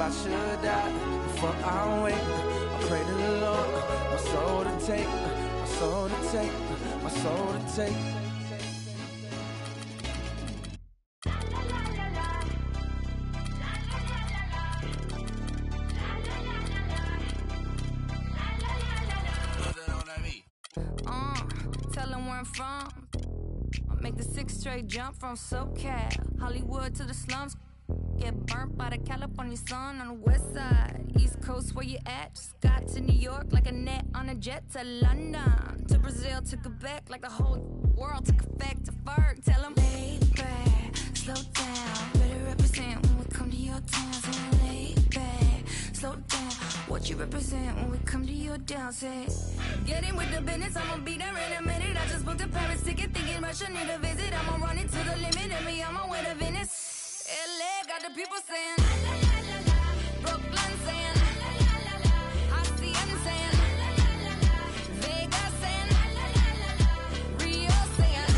I should die before I wake, I pray to the Lord, my soul to take, my soul to take, my soul to take. Tell them where I'm from. I make the 6 straight jump from SoCal, Hollywood to the slums. Get burnt by the California sun on the west side. East Coast, where you at? Just got to New York like a net on a jet to London. To Brazil, to Quebec, like the whole world took effect to Ferg. Tell them, lay back, slow down. Better represent when we come to your town. So lay back, slow down. What you represent when we come to your down. Say, get in with the business, I'ma be there in a minute. I just booked a Paris ticket, thinking Russia need a visit. I'ma run it to the limit and be on my way to Venice. LA got the people saying, Brooklyn saying, Hacienda saying, Vegas saying, Rio saying,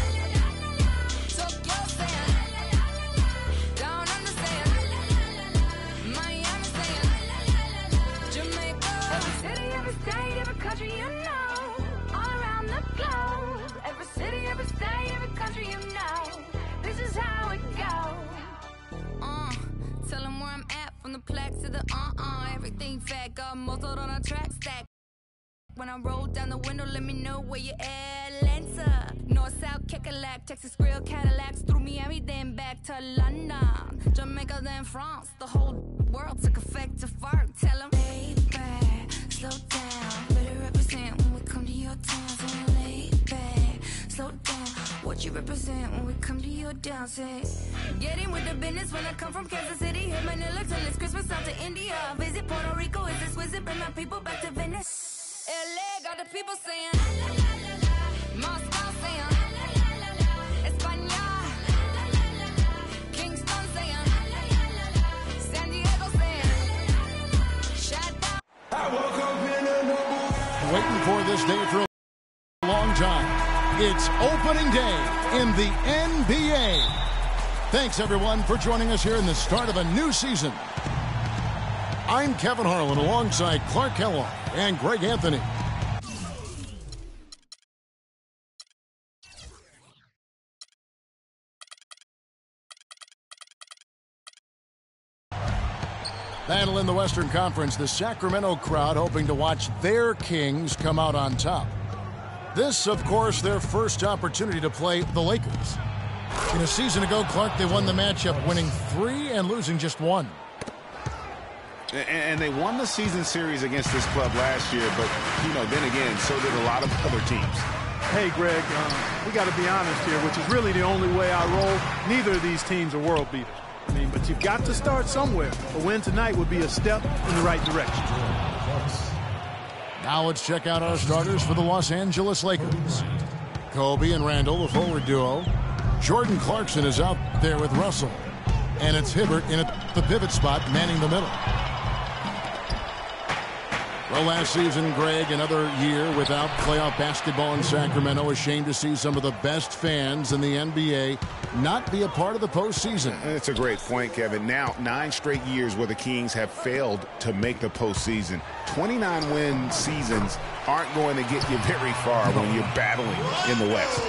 Tokyo saying, Down Under saying, Miami saying, Jamaica. Every city, every state, every country you know, all around the globe. Every city, every state, every country you know, this is how it goes. Tell them where I'm at, from the plaques to the everything fat, got muzzled on a track stack. When I roll down the window, let me know where you at. Atlanta, North, South, Kekalak, Texas Grill, Cadillacs, through Miami, then back to London, Jamaica, then France. The whole world took effect to fart. Tell them, lay back, slow down. Better represent when we come to your town. So lay back, slow down. What you represent when we come to your down. Say, get in with the business when I come from Kansas City. Hit Manila till it's Christmas, out to India. Visit Puerto Rico, it's exquisite. Bring my people back to Venice. LA got the people saying, Moscow saying, España, Kingston saying, San Diego saying, shut down. Waiting for this day for a long time. It's opening day in the NBA. Thanks, everyone, for joining us here in the start of a new season. I'm Kevin Harlan alongside Clark Kellogg and Greg Anthony. Battle in the Western Conference, the Sacramento crowd hoping to watch their Kings come out on top. This, of course, their first opportunity to play the Lakers. In a season ago, Clark, they won the matchup, winning 3 and losing just 1. And they won the season series against this club last year, but, then again, so did a lot of other teams. Hey, Greg, we got to be honest here, which is really the only way I roll. Neither of these teams are world beaters. But you've got to start somewhere. A win tonight would be a step in the right direction. Now let's check out our starters for the Los Angeles Lakers. Kobe and Randall, the forward duo. Jordan Clarkson is out there with Russell. And it's Hibbert in at the pivot spot, manning the middle. Well, last season, Greg, another year without playoff basketball in Sacramento. A shame to see some of the best fans in the NBA not be a part of the postseason. That's a great point, Kevin. Now, 9 straight years where the Kings have failed to make the postseason. 29-win seasons aren't going to get you very far when you're battling in the West.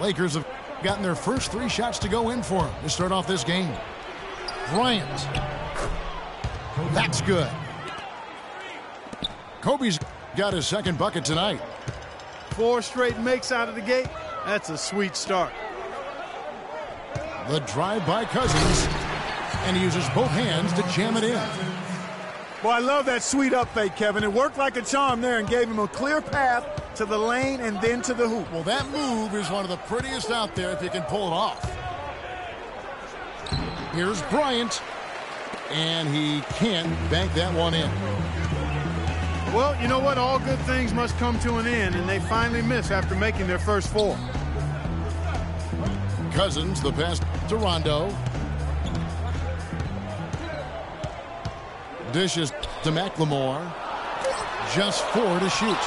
Lakers have gotten their first 3 shots to go in for them to start off this game. Bryant. That's good. Kobe's got his second bucket tonight. 4 straight makes out of the gate. That's a sweet start. The drive by Cousins, and he uses both hands to jam it in. Boy, I love that sweet up fake, Kevin. It worked like a charm there and gave him a clear path to the lane and then to the hoop. Well, that move is one of the prettiest out there if you can pull it off. Here's Bryant, and he can't bank that one in. Well, you know what? All good things must come to an end, and they finally miss after making their first 4. Cousins, the pass to Rondo. Dishes to McLemore. Just 4 to shoot.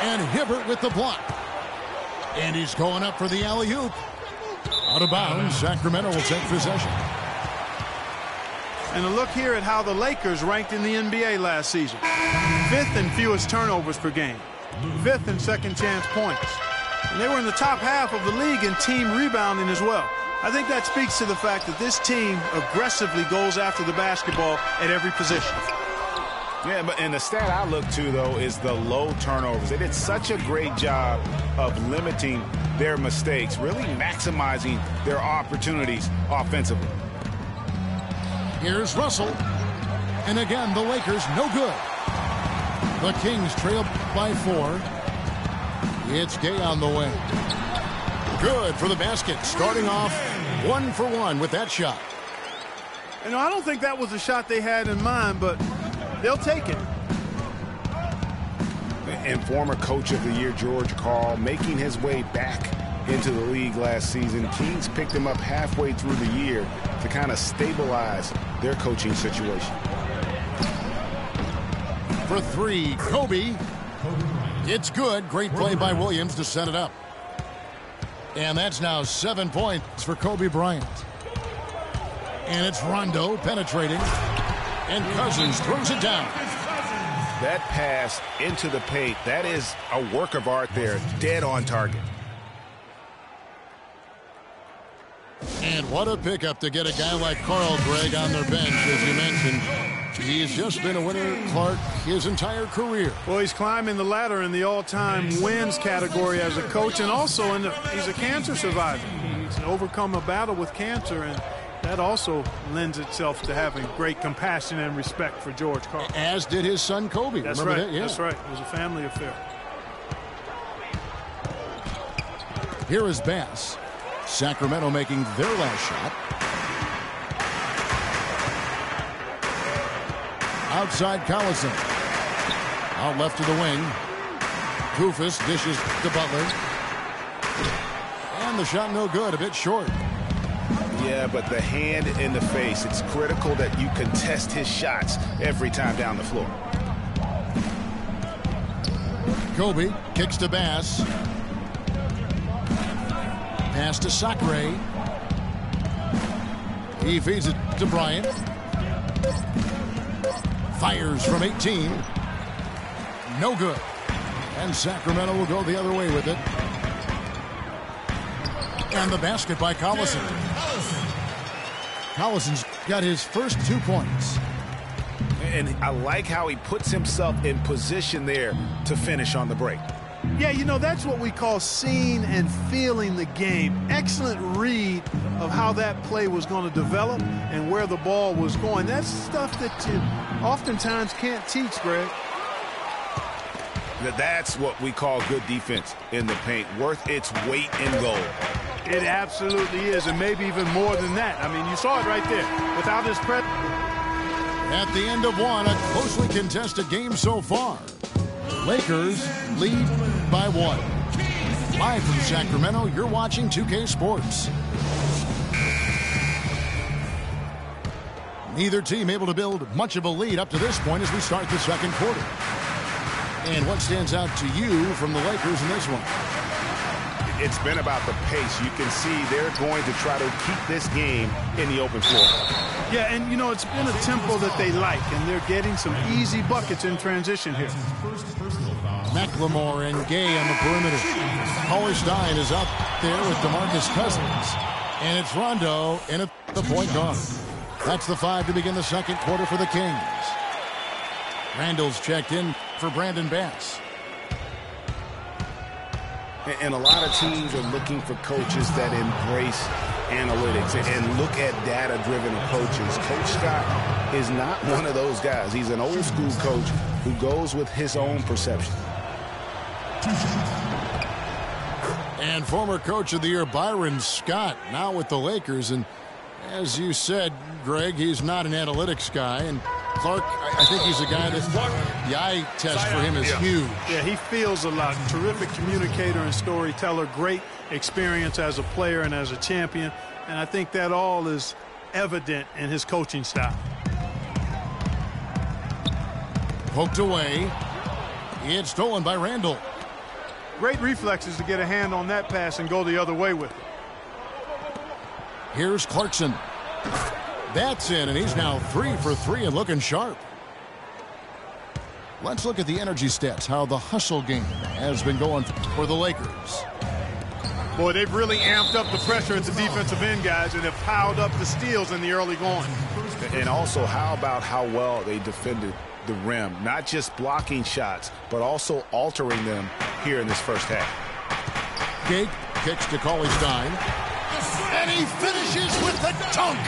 And Hibbert with the block. And he's going up for the alley-oop. Out of bounds, Sacramento will take possession. And a look here at how the Lakers ranked in the NBA last season. 5th in fewest turnovers per game. 5th in second chance points. And they were in the top half of the league in team rebounding as well. I think that speaks to the fact that this team aggressively goes after the basketball at every position. Yeah, and the stat I look to, though, is the low turnovers. They did such a great job of limiting their mistakes, really maximizing their opportunities offensively. Here's Russell. And again, the Lakers no good. The Kings trail by 4. It's Gay on the way. Good for the basket. Starting off 1 for 1 with that shot. You know, I don't think that was a shot they had in mind, but they'll take it. And former Coach of the Year, George Karl, making his way back into the league last season. Kings picked him up halfway through the year to kind of stabilize their coaching situation. For 3, Kobe. It's good. Great play by Williams to set it up. And that's now 7 points for Kobe Bryant. And it's Rondo penetrating. And Cousins throws it down. That pass into the paint, that is a work of art there. Dead on target. And what a pickup to get a guy like Carl, Greg, on their bench, as you mentioned. He's just been a winner, Clark, his entire career. Well, he's climbing the ladder in the all-time wins category as a coach, and also he's a cancer survivor. He's overcome a battle with cancer, and that also lends itself to having great compassion and respect for George Karl. As did his son, Kobe. That's Remember right. that? Yeah. That's right. It was a family affair. Here is Bass. Sacramento making their last shot. Outside Collison. Out left to the wing. Kufis dishes to Butler. And the shot no good, a bit short. Yeah, but the hand in the face, it's critical that you contest his shots every time down the floor. Kobe kicks to Bass. Pass to Sacre. He feeds it to Bryant. Fires from 18. No good. And Sacramento will go the other way with it. And the basket by Collison. Collison's got his first 2 points. And I like how he puts himself in position there to finish on the break. Yeah, you know, that's what we call seeing and feeling the game. Excellent read of how that play was going to develop and where the ball was going. That's stuff that you oftentimes can't teach, Greg. That's what we call good defense in the paint, worth its weight in gold. It absolutely is, and maybe even more than that. I mean, you saw it right there. Without his presence. At the end of one, a closely contested game so far. Lakers lead by 1. Live from Sacramento, you're watching 2K Sports. Neither team able to build much of a lead up to this point as we start the second quarter. And what stands out to you from the Lakers in this one? It's been about the pace. You can see they're going to try to keep this game in the open floor. Yeah, and, you know, it's been a tempo that they like, and they're getting some easy buckets in transition here. McLemore and Gay on the perimeter. Hollistein is up there with DeMarcus Cousins. And it's Rondo in at the point guard. That's the 5 to begin the second quarter for the Kings. Randall's checked in for Brandon Bass. And a lot of teams are looking for coaches that embrace analytics and look at data-driven approaches. Coach Scott is not one of those guys. He's an old-school coach who goes with his own perception. And former Coach of the Year Byron Scott now with the Lakers. And as you said, Greg, he's not an analytics guy. And Clark, I think he's a guy that the eye test for him is huge. Yeah, he feels a lot. Terrific communicator and storyteller. Great experience as a player and as a champion. And I think that all is evident in his coaching style. Poked away. It's stolen by Randall. Great reflexes to get a hand on that pass and go the other way with it. Here's Clarkson. That's in, and he's now 3 for 3 and looking sharp. Let's look at the energy stats, how the hustle game has been going for the Lakers. Boy, they've really amped up the pressure at the defensive end, guys, and have piled up the steals in the early going. And also, how about how well they defended the rim? Not just blocking shots, but also altering them here in this first half. Gate kicks to Cauley-Stein. And he finishes with the dunk.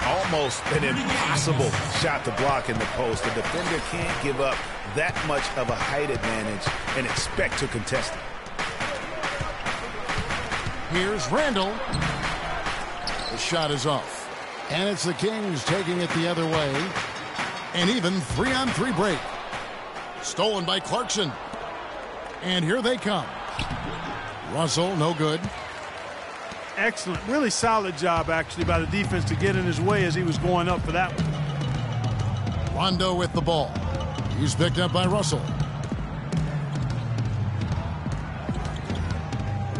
Almost an impossible shot to block in the post. The defender can't give up that much of a height advantage and expect to contest it. Here's Randall. The shot is off. And it's the Kings taking it the other way. An even 3-on-3 break. Stolen by Clarkson. And here they come. Russell, no good. Excellent. Really solid job, actually, by the defense to get in his way as he was going up for that one. Rondo with the ball. He's picked up by Russell.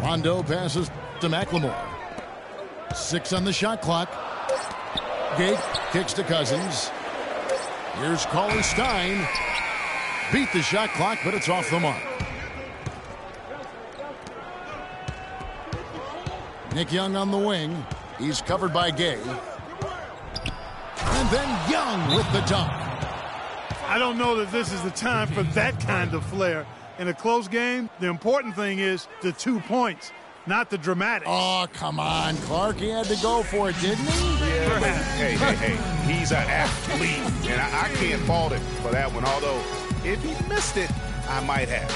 Rondo passes to McLemore. 6 on the shot clock. Gate kicks to Cousins. Here's Cauley-Stein. Beat the shot clock, but it's off the mark. Nick Young on the wing. He's covered by Gay. And then Young with the dunk. I don't know that this is the time for that kind of flair. In a close game, the important thing is the 2 points, not the dramatics. Oh, come on, Clark. He had to go for it, didn't he? Yeah, but hey. He's an athlete, and I can't fault him for that one. Although, if he missed it, I might have.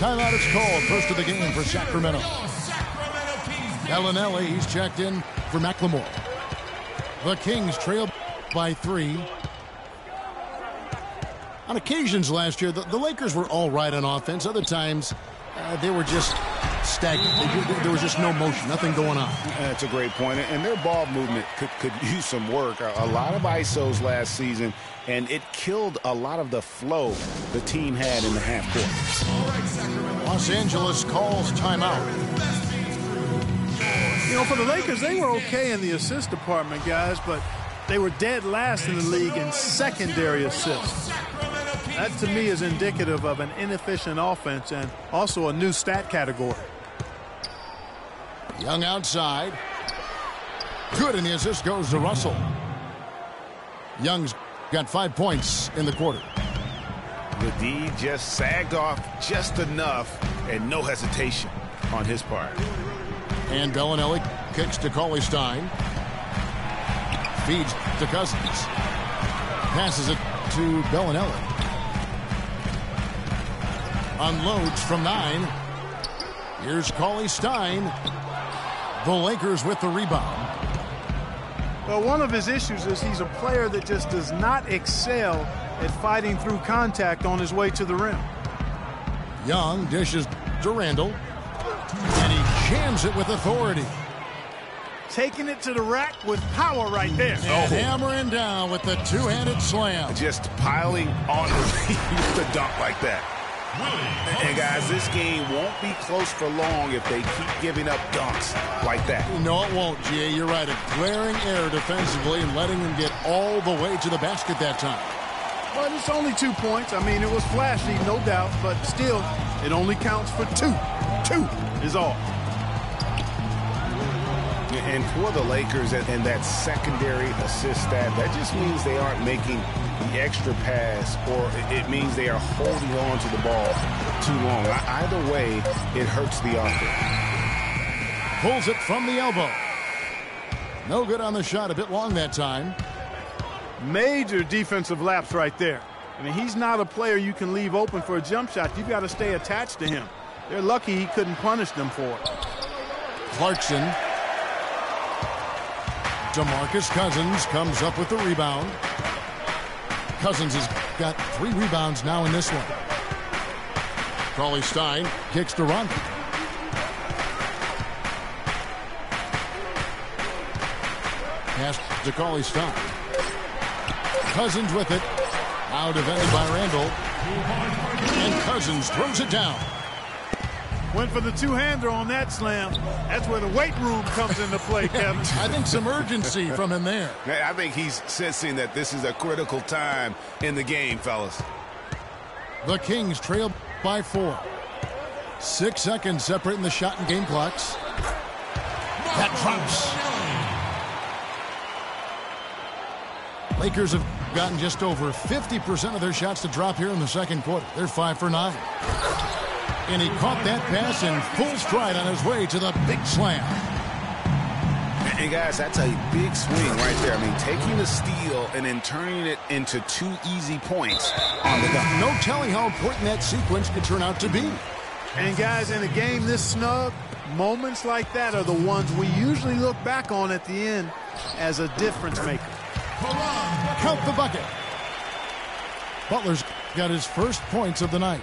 Timeout is called. First of the game for Sacramento. Bellinelli, he's checked in for McLemore. The Kings trail by 3. On occasions last year, the Lakers were all right on offense. Other times, they were just stagnant. There was just no motion, nothing going on. That's a great point. And their ball movement could use some work. A lot of ISOs last season, and it killed a lot of the flow the team had in the half court. Los Angeles calls timeout. You know, for the Lakers, they were okay in the assist department, guys, but they were dead last in the league in secondary assists. That, to me, is indicative of an inefficient offense and also a new stat category. Young outside. Good, and the assist goes to Russell. Young's got 5 points in the quarter. The D just sagged off just enough, and no hesitation on his part. And Bellinelli kicks to Cauley-Stein. Feeds to Cousins. Passes it to Bellinelli. Unloads from 9. Here's Cauley-Stein. The Lakers with the rebound. Well, one of his issues is he's a player that just does not excel at fighting through contact on his way to the rim. Young dishes to Randall. And he jams it with authority. Taking it to the rack with power right there. And hammering down with the two-handed slam. Just piling on the dunk like that. And guys, this game won't be close for long if they keep giving up dunks like that. No, it won't, G.A. You're right. A glaring error defensively and letting them get all the way to the basket that time. But it's only 2 points. I mean, it was flashy, no doubt, but still, it only counts for 2. 2 is all. And for the Lakers and that secondary assist stat, that just means they aren't making the extra pass, or it means they are holding on to the ball too long. Either way, it hurts the offense. Pulls it from the elbow. No good on the shot. A bit long that time. Major defensive lapse right there. I mean, he's not a player you can leave open for a jump shot. You've got to stay attached to him. They're lucky he couldn't punish them for it. Clarkson. DeMarcus Cousins comes up with the rebound. Cousins has got 3 rebounds now in this one. Cauley-Stein kicks to Rondo. Pass to Cauley-Stein. Cousins with it. Now defended by Randall. And Cousins throws it down. Went for the two-hander on that slam. That's where the weight room comes into play, Kevin. I think some urgency from him there. I think he's sensing that this is a critical time in the game, fellas. The Kings trail by 4. 6 seconds separating the shot and game clocks. That drops. Lakers have gotten just over 50% of their shots to drop here in the second quarter. They're 5 for 9. And he caught that pass in full stride on his way to the big slam. And guys, that's a big swing right there. I mean, taking the steal and then turning it into 2 easy points on the dunk. No telling how important that sequence could turn out to be. And guys, in a game this snug, moments like that are the ones we usually look back on at the end as a difference maker. Count the bucket. Butler's got his first points of the night.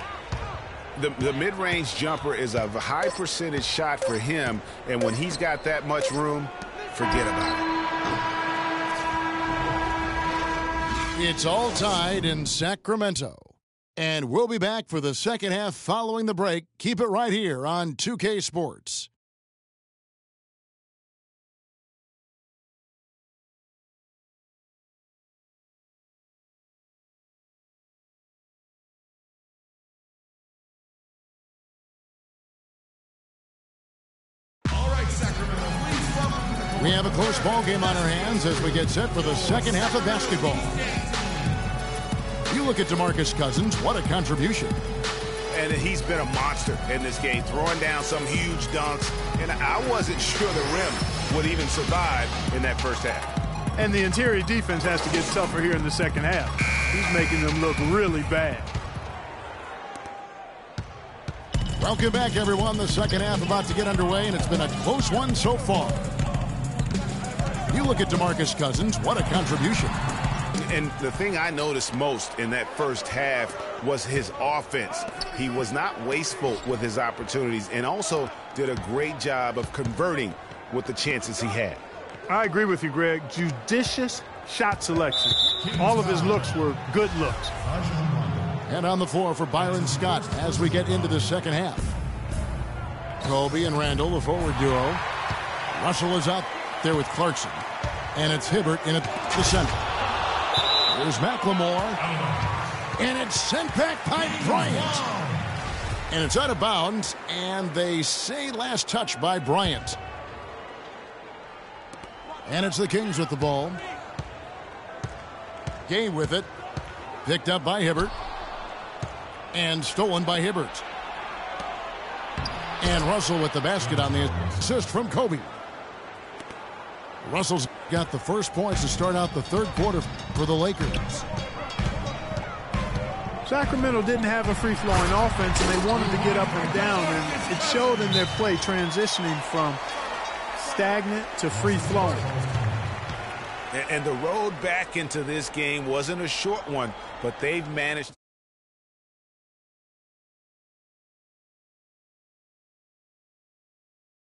The mid-range jumper is a high percentage shot for him, and when he's got that much room, forget about it. It's all tied in Sacramento. And we'll be back for the second half following the break. Keep it right here on 2K Sports. We have a close ball game on our hands as we get set for the second half of basketball. You look at DeMarcus Cousins, what a contribution. And he's been a monster in this game, throwing down some huge dunks. And I wasn't sure the rim would even survive in that first half. And the interior defense has to get tougher here in the second half. He's making them look really bad. Welcome back, everyone. The second half about to get underway, and it's been a close one so far. You look at DeMarcus Cousins, what a contribution. And the thing I noticed most in that first half was his offense. He was not wasteful with his opportunities and also did a great job of converting with the chances he had. I agree with you, Greg. Judicious shot selection. All of his looks were good looks. And on the floor for Byron Scott as we get into the second half. Kobe and Randall, the forward duo. Russell is out there with Clarkson. And it's Hibbert in at the center. There's McLemore. And it's sent back by Bryant. And it's out of bounds. And they say last touch by Bryant. And it's the Kings with the ball. Gay with it. Picked up by Hibbert. And stolen by Hibbert. And Russell with the basket on the assist from Kobe. Russell's got the first points to start out the third quarter for the Lakers. Sacramento didn't have a free-flowing offense, and they wanted to get up and down, and it showed in their play transitioning from stagnant to free-flowing. And the road back into this game wasn't a short one, but they've managed